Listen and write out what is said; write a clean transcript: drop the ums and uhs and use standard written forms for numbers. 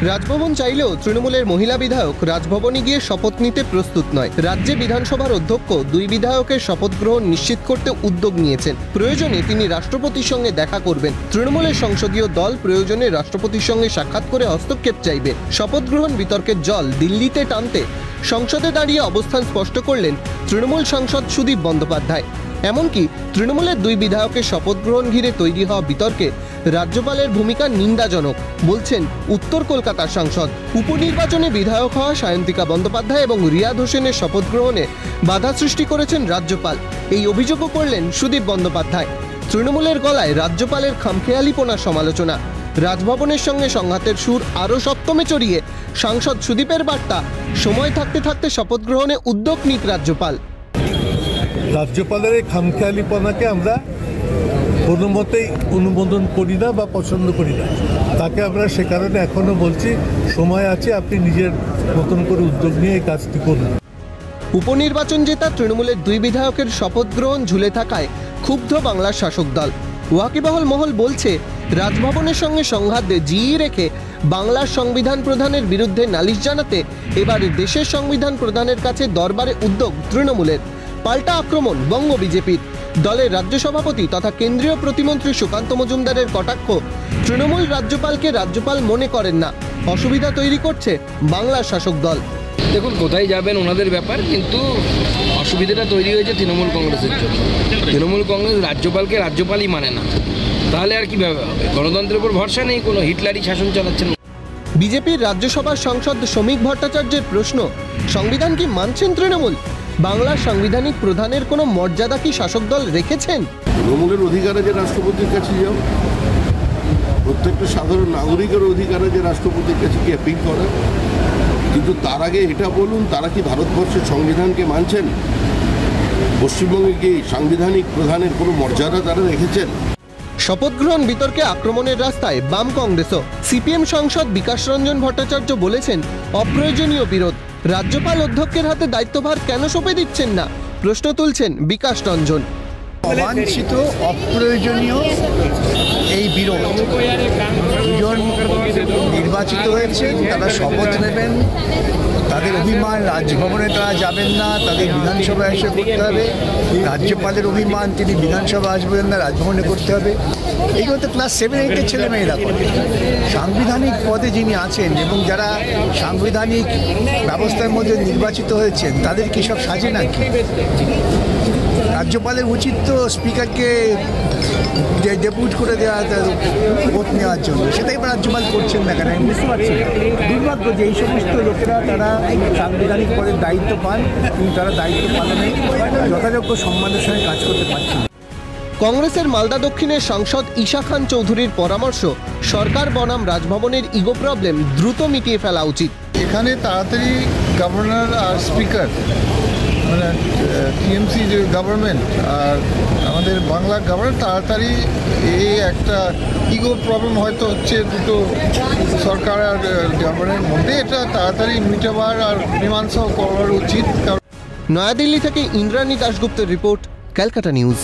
রাজভবন চাইলেও তৃণমূলের মহিলা বিধায়ক রাজভবনে গিয়ে শপথ নিতে প্রস্তুত নয়। রাজ্যে বিধানসভার অধ্যক্ষ দুই বিধায়কের শপথ গ্রহণ নিশ্চিত করতে উদ্যোগ নিয়েছেন। প্রয়োজনে তিনি রাষ্ট্রপতির সঙ্গে দেখা করবেন। তৃণমূলের সংসদীয় দল প্রয়োজনে রাষ্ট্রপতির সঙ্গে সাক্ষাৎ করে হস্তক্ষেপ চাইবে। শপথ গ্রহণ বিতর্কের জল দিল্লিতে টানতে সংসদে দাঁড়িয়ে অবস্থান স্পষ্ট করলেন তৃণমূল সাংসদ সুদীপ বন্দ্যোপাধ্যায়। এমনকি তৃণমূলের দুই বিধায়কের শপথ গ্রহণ ঘিরে তৈরি হওয়া বিতর্কে রাজ্যপালের ভূমিকা নিন্দাজনক বলছেন উত্তর কলকাতার সাংসদ। উপনির্বাচনে বিধায়ক হওয়া সায়ন্তিকা বন্দ্যোপাধ্যায় এবং রিয়াদ হোসেনের শপথ গ্রহণে বাধা সৃষ্টি করেছেন রাজ্যপাল, এই অভিযোগও করলেন সুদীপ বন্দ্যোপাধ্যায়। তৃণমূলের গলায় রাজ্যপালের খামখেয়ালিপনার সমালোচনা। রাজভবনের সঙ্গে সংঘাতের সুর আরও সপ্তমে চড়িয়ে সাংসদ সুদীপের বার্তা, সময় থাকতে থাকতে শপথ গ্রহণে উদ্যোগ নিক রাজ্যপাল। রাজ্যপালের এই খামখেয়ালিপনাকে আমরা কোনো মতেই অনুমোদন করি না বা পছন্দ করি না। তাকে আমরা সে কারণে এখনও বলছি, সময় আছে, আপনি নিজের মতন করে উদ্যোগ নিয়ে এই কাজটি করুন। উপনির্বাচন জেতা তৃণমূলের দুই বিধায়কের শপথ গ্রহণ ঝুলে থাকায় ক্ষুব্ধ বাংলার শাসক দল। ওয়াকিবহল মহল বলছে, রাজভবনের সঙ্গে সংঘাত জিইয়ে রেখে বাংলার সংবিধান প্রধানের বিরুদ্ধে নালিশ জানাতে এবার দেশের সংবিধান প্রধানের কাছে দরবারে উদ্যোগ তৃণমূলের। পাল্টা আক্রমণ বঙ্গ বিজেপির। দলের রাজ্য সভাপতি তথা কেন্দ্রীয় প্রতিমন্ত্রী সুকান্ত মজুমদারের কটাক্ষ, তৃণমূল রাজ্যপালকে রাজ্যপাল মনে করেন না, অসুবিধা তৈরি করছে বাংলার শাসক দল। দেখুন, কোথায় যাবেন ওনাদের ব্যাপার, কিন্তু অসুবিধাটা তৈরি হয়েছে তৃণমূল কংগ্রেসের জন্য। তৃণমূল কংগ্রেস রাজ্যপালকে রাজ্যপালই মানে না, তাহলে আর কীভাবে হবে? গণতন্ত্রের উপর ভরসা নেই, কোনো হিটলারি শাসন চালাচ্ছেন। বিজেপির রাজ্যসভার সাংসদ শ্রমিক ভট্টাচার্যের প্রশ্ন, সংবিধান কি মানছেন তৃণমূল? বাংলার সাংবিধানিক প্রধানের কোনো মর্যাদা কি শাসক দল রেখেছেন? তৃণমূলের অধিকার আছে রাষ্ট্রপতির কাছে যাও, প্রত্যেকটা সাধারণ নাগরিকের অধিকার আছে রাষ্ট্রপতির কাছে কি অ্যাপিল করা, কিন্তু তার আগে এটা বলুন, তারা কি ভারতবর্ষের সংবিধানকে মানছেন? পশ্চিমবঙ্গে কি সাংবিধানিক প্রধানের কোনো মর্যাদা তারা রেখেছেন? শপথ গ্রহণ বিতর্কে আক্রমণের রাস্তায় বাম কংগ্রেসও। সিপিএম সাংসদ বিকাশ রঞ্জন ভট্টাচার্য বলেছেন, অপ্রয়োজনীয় বিরোধ। রাজ্যপাল অধ্যক্ষের হাতে দায়িত্বভার কেন সঁপে দিচ্ছেন না, প্রশ্ন তুলছেন বিকাশ রঞ্জন। অবাঞ্ছিত অপ্রয়োজনীয় এই বিরোধ। দুজন নির্বাচিত হয়েছে, তারা শপথ নেবেন, তাদের অভিমান রাজভবনে তারা যাবেন না, তাদের বিধানসভায় এসে করতে হবে। রাজ্যপালের অভিমান, তিনি বিধানসভা আসবেন না, রাজভবনে করতে হবে। এইগুলো তো ক্লাস 7-8-এর ছেলেমেয়েরা করে। সাংবিধানিক পদে যিনি আছেন এবং যারা সাংবিধানিক ব্যবস্থার মধ্যে নির্বাচিত হয়েছেন, তাদের কি সব সাজে নাকি? রাজ্যপালের উচিত তো স্পিকারকে ডেপুট করে দেওয়া ভোট নেওয়ার জন্য, সেটাই রাজ্যপাল করছেন না কেন আমি বুঝতে পারছি না। দুর্ভাগ্য যে এই সমস্ত লোকেরা তারা সাংবিধানিক পদের দায়িত্ব পান, কিন্তু তারা দায়িত্ব পালনে যথাযোগ্য সম্মানের সঙ্গে কাজ করতে পারছেন না। কংগ্রেসের মালদা দক্ষিণের সাংসদ ঈশা খান চৌধুরীর পরামর্শ, সরকার বনাম রাজভবনের ইগো প্রবলেম দ্রুত মিটিয়ে ফেলা উচিত। এখানে তাড়াতাড়ি গভর্নর আর স্পিকার, মানে টিএমসি যে গভর্নমেন্ট আর আমাদের বাংলা গভর্নমেন্ট, তাড়াতাড়ি এই একটা ইগো প্রবলেম হয়তো হচ্ছে দুটো সরকার আর গভর্নমেন্টের মধ্যে, এটা তাড়াতাড়ি মিটাবার আর মীমাংসা করার উচিত। নয়াদিল্লি থেকে ইন্দ্রাণী দাশগুপ্তের রিপোর্ট, ক্যালকাটা নিউজ।